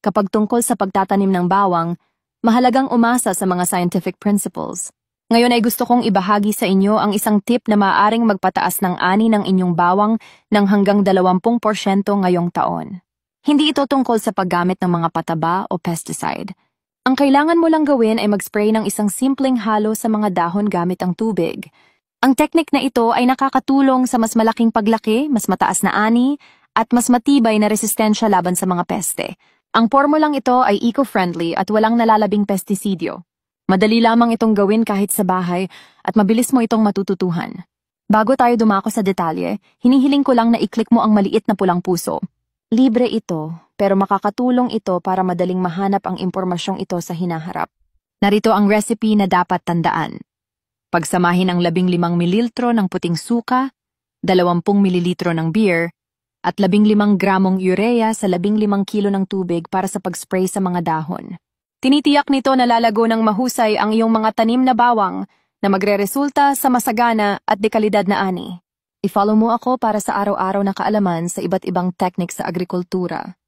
Kapag tungkol sa pagtatanim ng bawang, mahalagang umasa sa mga scientific principles. Ngayon ay gusto kong ibahagi sa inyo ang isang tip na maaaring magpataas ng ani ng inyong bawang ng hanggang 20% ngayong taon. Hindi ito tungkol sa paggamit ng mga pataba o pesticide. Ang kailangan mo lang gawin ay mag-spray ng isang simpleng halo sa mga dahon gamit ang tubig. Ang teknik na ito ay nakakatulong sa mas malaking paglaki, mas mataas na ani, at mas matibay na resistensya laban sa mga peste. Ang formulang ito ay eco-friendly at walang nalalabing pestisidyo. Madali lamang itong gawin kahit sa bahay at mabilis mo itong matututuhan. Bago tayo dumako sa detalye, hinihiling ko lang na i-click mo ang maliit na pulang puso. Libre ito, pero makakatulong ito para madaling mahanap ang impormasyong ito sa hinaharap. Narito ang recipe na dapat tandaan. Pagsamahin ang 15 mililitro ng puting suka, 20 mililitro ng beer, at 15 gramong urea sa 15 kilo ng tubig para sa pag-spray sa mga dahon. Tinitiyak nito na lalago ng mahusay ang iyong mga tanim na bawang na magreresulta sa masagana at dekalidad na ani. I-follow mo ako para sa araw-araw na kaalaman sa iba't ibang teknik sa agrikultura.